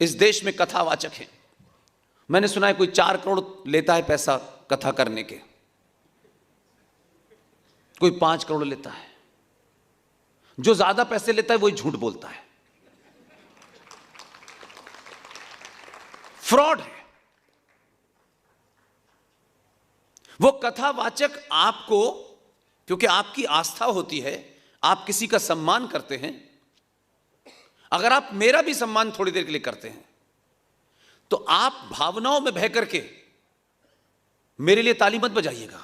इस देश में कथावाचक हैं। मैंने सुना है कोई 4 करोड़ लेता है पैसा कथा करने के, कोई 5 करोड़ लेता है। जो ज्यादा पैसे लेता है वही झूठ बोलता है, फ्रॉड है। वो कथावाचक आपको, क्योंकि आपकी आस्था होती है, आप किसी का सम्मान करते हैं। अगर आप मेरा भी सम्मान थोड़ी देर के लिए करते हैं तो आप भावनाओं में बह करके मेरे लिए ताली मत बजाइएगा।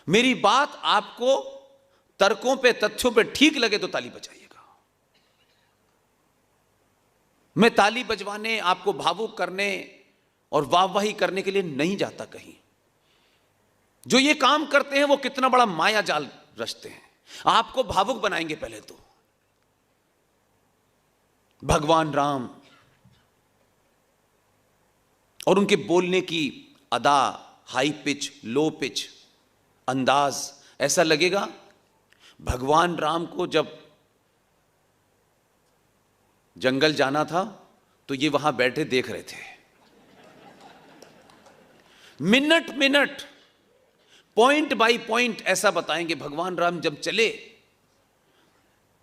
मेरी बात आपको तर्कों पे, तथ्यों पे ठीक लगे तो ताली बजाइएगा। मैं ताली बजवाने, आपको भावुक करने और वाहवाही करने के लिए नहीं जाता कहीं। जो ये काम करते हैं वो कितना बड़ा माया जाल रचते हैं। आपको भावुक बनाएंगे पहले तो। भगवान राम और उनके बोलने की अदा, हाई पिच, लो पिच, अंदाज, ऐसा लगेगा भगवान राम को जब जंगल जाना था तो ये वहां बैठे देख रहे थे। Minute minute, point by point ऐसा बताएंगे। भगवान राम जब चले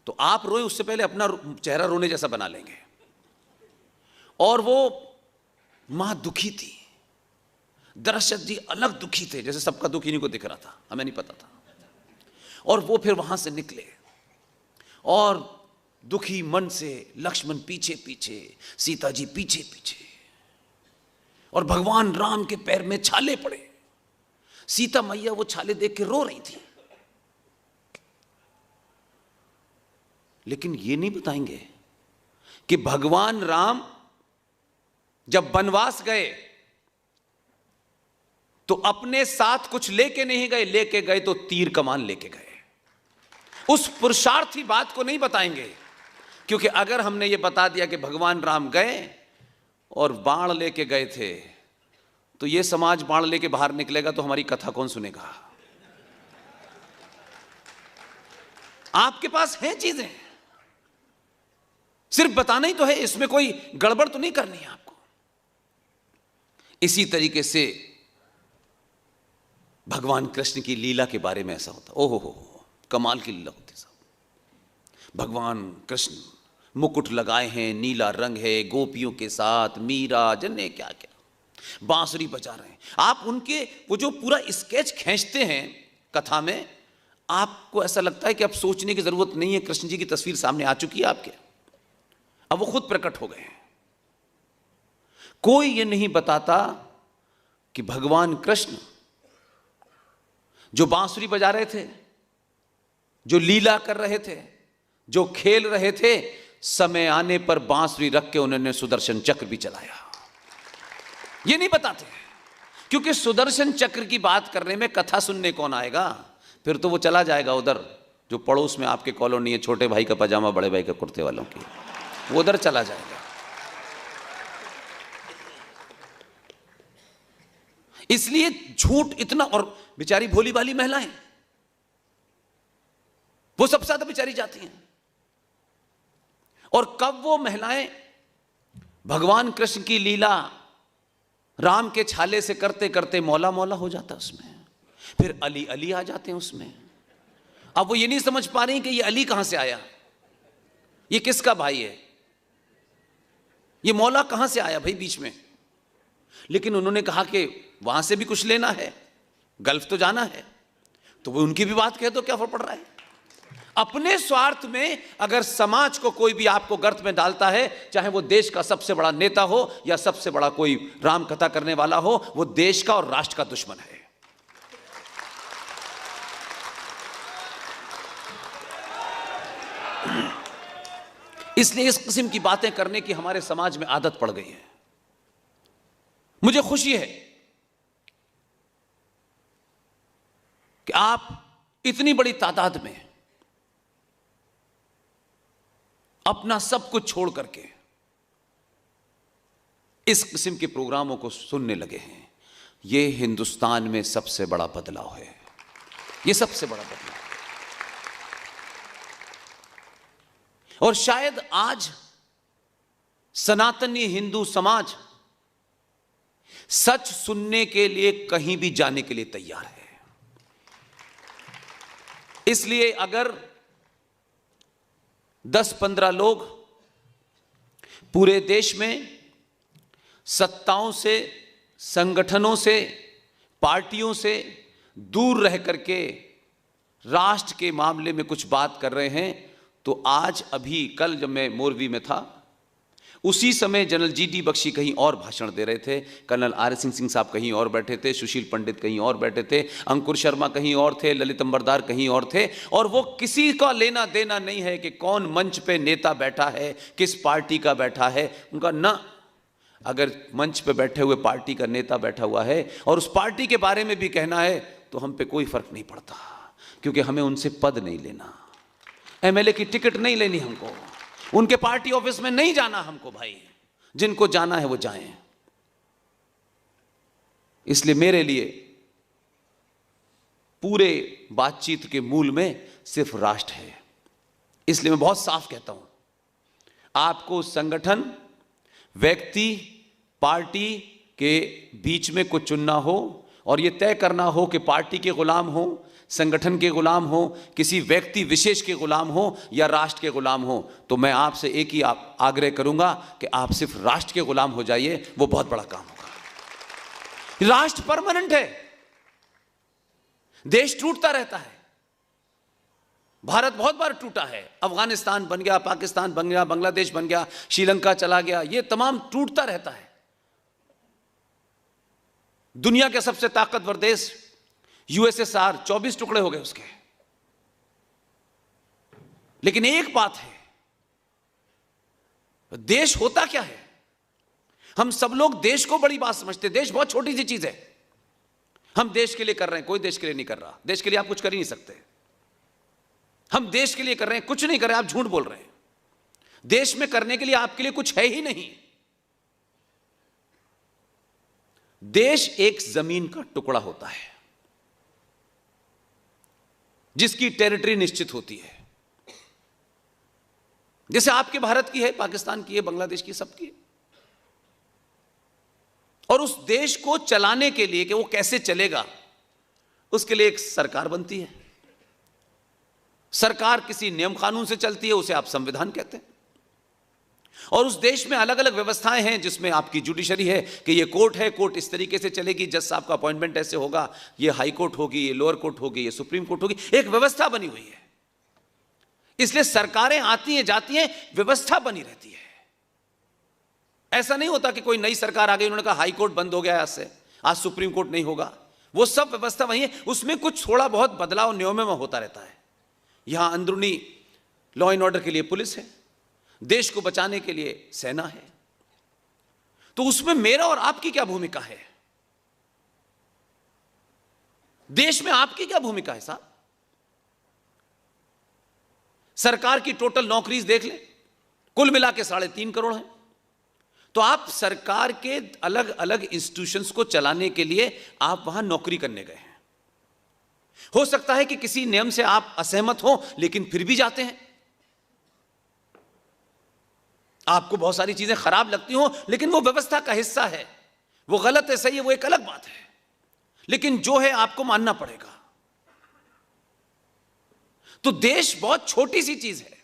तो आप रोए उससे पहले अपना चेहरा रोने जैसा बना लेंगे। और वो मां दुखी थी, दशरथ जी अलग दुखी थे, जैसे सबका दुख इन्हीं को दिख रहा था, हमें नहीं पता था। और वो फिर वहां से निकले और दुखी मन से लक्ष्मण पीछे पीछे, सीता जी पीछे पीछे, और भगवान राम के पैर में छाले पड़े। सीता मैया वो छाले देख के रो रही थी। लेकिन ये नहीं बताएंगे कि भगवान राम जब वनवास गए तो अपने साथ कुछ लेके नहीं गए, लेके गए तो तीर कमान लेके गए। उस पुरुषार्थी बात को नहीं बताएंगे, क्योंकि अगर हमने ये बता दिया कि भगवान राम गए और बाण लेके गए थे तो ये समाज बाण लेके बाहर निकलेगा तो हमारी कथा कौन सुनेगा। आपके पास हैं चीजें, सिर्फ बताना ही तो है, इसमें कोई गड़बड़ तो नहीं करनी है आपको। इसी तरीके से भगवान कृष्ण की लीला के बारे में ऐसा होता, ओहो हो, कमाल की लीला होती साहब। भगवान कृष्ण मुकुट लगाए हैं, नीला रंग है, गोपियों के साथ, मीरा जन्ने क्या क्या बांसुरी बजा रहे हैं। आप उनके वो जो पूरा स्केच खींचते हैं कथा में, आपको ऐसा लगता है कि अब सोचने की जरूरत नहीं है, कृष्ण जी की तस्वीर सामने आ चुकी है आपके, अब वो खुद प्रकट हो गए हैं। कोई ये नहीं बताता कि भगवान कृष्ण जो बांसुरी बजा रहे थे, जो लीला कर रहे थे, जो खेल रहे थे, समय आने पर बांसुरी रख के उन्होंने सुदर्शन चक्र भी चलाया। ये नहीं बताते, क्योंकि सुदर्शन चक्र की बात करने में कथा सुनने कौन आएगा। फिर तो वो चला जाएगा उधर जो पड़ोस में आपके कॉलोनी है, छोटे भाई का पजामा बड़े भाई का कुर्ते वालों की, वो उधर चला जाएगा। इसलिए झूठ इतना, और बेचारी भोली भाली महिलाएं वो सबसे ज्यादा बेचारी जाती हैं। और कब वो महिलाएं भगवान कृष्ण की लीला राम के छाले से करते करते मौला मौला हो जाता उसमें, फिर अली अली आ जाते हैं उसमें। अब वो ये नहीं समझ पा रही कि ये अली कहां से आया, ये किसका भाई है, ये मौला कहां से आया भाई बीच में। लेकिन उन्होंने कहा कि वहां से भी कुछ लेना है, गल्फ तो जाना है, तो वो उनकी भी बात कहे तो क्या फर्क पड़ रहा है। अपने स्वार्थ में अगर समाज को कोई भी आपको गर्त में डालता है, चाहे वो देश का सबसे बड़ा नेता हो या सबसे बड़ा कोई राम कथा करने वाला हो, वो देश का और राष्ट्र का दुश्मन है। इसलिए इस किस्म की बातें करने की हमारे समाज में आदत पड़ गई है। मुझे खुशी है कि आप इतनी बड़ी तादाद में अपना सब कुछ छोड़ करके इस किस्म के प्रोग्रामों को सुनने लगे हैं। यह हिंदुस्तान में सबसे बड़ा बदलाव है, यह सबसे बड़ा बदलाव है। और शायद आज सनातनी हिंदू समाज सच सुनने के लिए कहीं भी जाने के लिए तैयार है। इसलिए अगर 10-15 लोग पूरे देश में सत्ताओं से, संगठनों से, पार्टियों से दूर रह करके राष्ट्र के मामले में कुछ बात कर रहे हैं, तो आज अभी कल जब मैं मोरवी में था, उसी समय जनरल जीडी बख्शी कहीं और भाषण दे रहे थे, कर्नल आर एस सिंह साहब कहीं और बैठे थे, सुशील पंडित कहीं और बैठे थे, अंकुर शर्मा कहीं और थे, ललित अंबरदार कहीं और थे। और वो किसी का लेना देना नहीं है कि कौन मंच पे नेता बैठा है, किस पार्टी का बैठा है। उनका ना, अगर मंच पे बैठे हुए पार्टी का नेता बैठा हुआ है और उस पार्टी के बारे में भी कहना है तो हम पे कोई फर्क नहीं पड़ता, क्योंकि हमें उनसे पद नहीं लेना, एमएलए की टिकट नहीं लेनी हमको, उनके पार्टी ऑफिस में नहीं जाना हमको। भाई जिनको जाना है वो जाएं। इसलिए मेरे लिए पूरे बातचीत के मूल में सिर्फ राष्ट्र है। इसलिए मैं बहुत साफ कहता हूं, आपको संगठन, व्यक्ति, पार्टी के बीच में कुछ चुनना हो और यह तय करना हो कि पार्टी के गुलाम हो, संगठन के गुलाम हो, किसी व्यक्ति विशेष के गुलाम हो या राष्ट्र के गुलाम हो, तो मैं आपसे एक ही आग्रह करूंगा कि आप सिर्फ राष्ट्र के गुलाम हो जाइए। वो बहुत बड़ा काम होगा। राष्ट्र परमानेंट है, देश टूटता रहता है। भारत बहुत बार टूटा है, अफगानिस्तान बन गया, पाकिस्तान बन गया, बांग्लादेश बन गया, श्रीलंका चला गया, ये तमाम टूटता रहता है। दुनिया के सबसे ताकतवर देश यूएसएसआर 24 टुकड़े हो गए उसके। लेकिन एक बात है, देश होता क्या है? हम सब लोग देश को बड़ी बात समझते हैं। देश बहुत छोटी सी चीज है। हम देश के लिए कर रहे हैं, कोई देश के लिए नहीं कर रहा। देश के लिए आप कुछ कर ही नहीं सकते। हम देश के लिए कर रहे हैं, कुछ नहीं कर रहे, आप झूठ बोल रहे हैं। देश में करने के लिए आपके लिए कुछ है ही नहीं। देश एक जमीन का टुकड़ा होता है जिसकी टेरिटरी निश्चित होती है। जैसे आपके भारत की है, पाकिस्तान की है, बांग्लादेश की, सबकी है। और उस देश को चलाने के लिए कि वो कैसे चलेगा, उसके लिए एक सरकार बनती है। सरकार किसी नियम कानून से चलती है, उसे आप संविधान कहते हैं। और उस देश में अलग अलग व्यवस्थाएं हैं, जिसमें आपकी जुडिशरी है कि ये कोर्ट है, कोर्ट इस तरीके से चलेगी, जज साहब का अपॉइंटमेंट ऐसे होगा, ये हाई कोर्ट होगी, ये लोअर कोर्ट होगी, ये सुप्रीम कोर्ट होगी। एक व्यवस्था बनी हुई है। इसलिए सरकारें आती हैं, जाती हैं, व्यवस्था बनी रहती है। ऐसा नहीं होता कि कोई नई सरकार आ गई, उन्होंने कहा हाई कोर्ट बंद हो गया, आज से आज सुप्रीम कोर्ट नहीं होगा। वो सब व्यवस्था वही है। उसमें कुछ थोड़ा बहुत बदलाव नियमों में होता रहता है। यहां अंदरूनी लॉ एंड ऑर्डर के लिए पुलिस है, देश को बचाने के लिए सेना है। तो उसमें मेरा और आपकी क्या भूमिका है? देश में आपकी क्या भूमिका है साहब? सरकार की टोटल नौकरीज देख ले, कुल मिला के 3.5 करोड़ है। तो आप सरकार के अलग अलग इंस्टीट्यूशंस को चलाने के लिए आप वहां नौकरी करने गए हैं। हो सकता है कि किसी नियम से आप असहमत हो, लेकिन फिर भी जाते हैं। आपको बहुत सारी चीजें खराब लगती हो, लेकिन वो व्यवस्था का हिस्सा है। वो गलत है, सही है, वो एक अलग बात है, लेकिन जो है आपको मानना पड़ेगा। तो देश बहुत छोटी सी चीज है,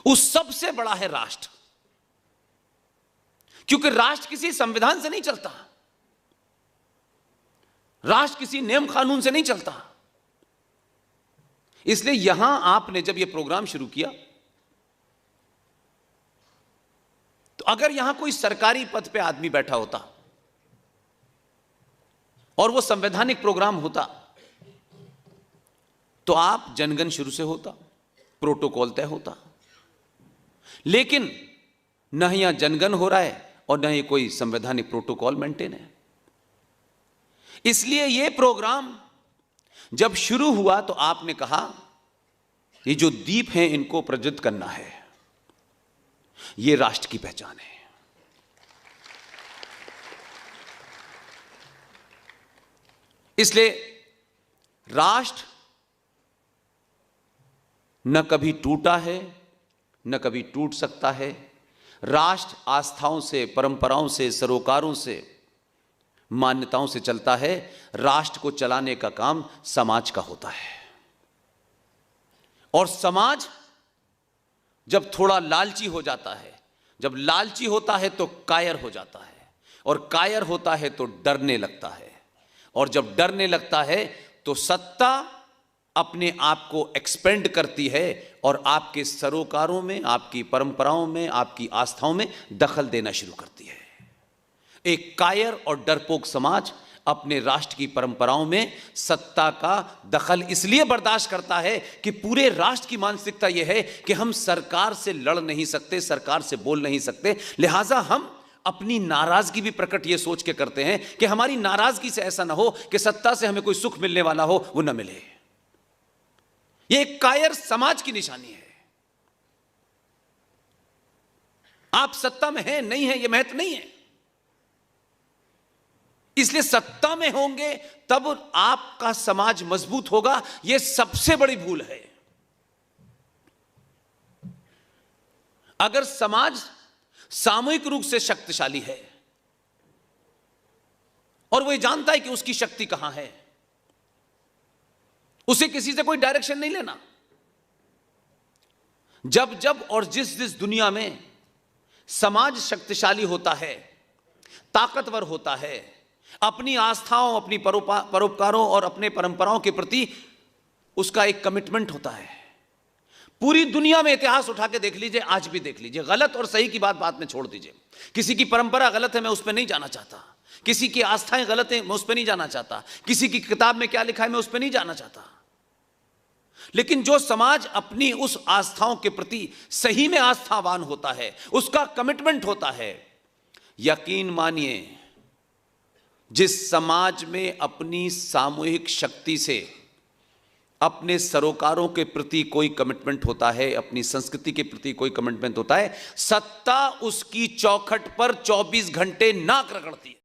उस सबसे बड़ा है राष्ट्र। क्योंकि राष्ट्र किसी संविधान से नहीं चलता, राष्ट्र किसी नियम कानून से नहीं चलता। इसलिए यहां आपने जब यह प्रोग्राम शुरू किया, तो अगर यहां कोई सरकारी पद पे आदमी बैठा होता और वो संवैधानिक प्रोग्राम होता, तो आप जनगण शुरू से होता, प्रोटोकॉल तय होता। लेकिन न यहां जनगण हो रहा है और न ही कोई संवैधानिक प्रोटोकॉल मेंटेन है। इसलिए यह प्रोग्राम जब शुरू हुआ तो आपने कहा ये जो दीप हैं इनको प्रज्वलित करना है, ये राष्ट्र की पहचान है। इसलिए राष्ट्र न कभी टूटा है, न कभी टूट सकता है। राष्ट्र आस्थाओं से, परंपराओं से, सरोकारों से, मान्यताओं से चलता है। राष्ट्र को चलाने का काम समाज का होता है। और समाज जब थोड़ा लालची हो जाता है, जब लालची होता है तो कायर हो जाता है, और कायर होता है तो डरने लगता है, और जब डरने लगता है तो सत्ता अपने आप को एक्सपेंड करती है और आपके सरोकारों में, आपकी परंपराओं में, आपकी आस्थाओं में दखल देना शुरू करती है। एक कायर और डरपोक समाज अपने राष्ट्र की परंपराओं में सत्ता का दखल इसलिए बर्दाश्त करता है कि पूरे राष्ट्र की मानसिकता यह है कि हम सरकार से लड़ नहीं सकते, सरकार से बोल नहीं सकते, लिहाजा हम अपनी नाराजगी भी प्रकट ये सोच के करते हैं कि हमारी नाराजगी से ऐसा ना हो कि सत्ता से हमें कोई सुख मिलने वाला हो, वो ना मिले। ये एक कायर समाज की निशानी है। आप सत्ता में हैं नहीं हैं यह महत्व नहीं है, इसलिए सत्ता में होंगे तब आपका समाज मजबूत होगा। यह सबसे बड़ी भूल है। अगर समाज सामूहिक रूप से शक्तिशाली है और वो ये जानता है कि उसकी शक्ति कहां है, उसे किसी से कोई डायरेक्शन नहीं लेना। जब जब और जिस जिस दुनिया में समाज शक्तिशाली होता है, ताकतवर होता है, अपनी आस्थाओं, अपनी परोपकारों और अपने परंपराओं के प्रति उसका एक कमिटमेंट होता है। पूरी दुनिया में इतिहास उठा के देख लीजिए, आज भी देख लीजिए, गलत और सही की बात में छोड़ दीजिए। किसी की परंपरा गलत है मैं उस पर नहीं जाना चाहता, किसी की आस्थाएं गलत हैं मैं उस पर नहीं जाना चाहता, किसी की किताब में क्या लिखा है मैं उस पर नहीं जाना चाहता, लेकिन जो समाज अपनी उस आस्थाओं के प्रति सही में आस्थावान होता है, उसका कमिटमेंट होता है, यकीन मानिए जिस समाज में अपनी सामूहिक शक्ति से अपने सरोकारों के प्रति कोई कमिटमेंट होता है, अपनी संस्कृति के प्रति कोई कमिटमेंट होता है, सत्ता उसकी चौखट पर 24 घंटे नाक रगड़ती है।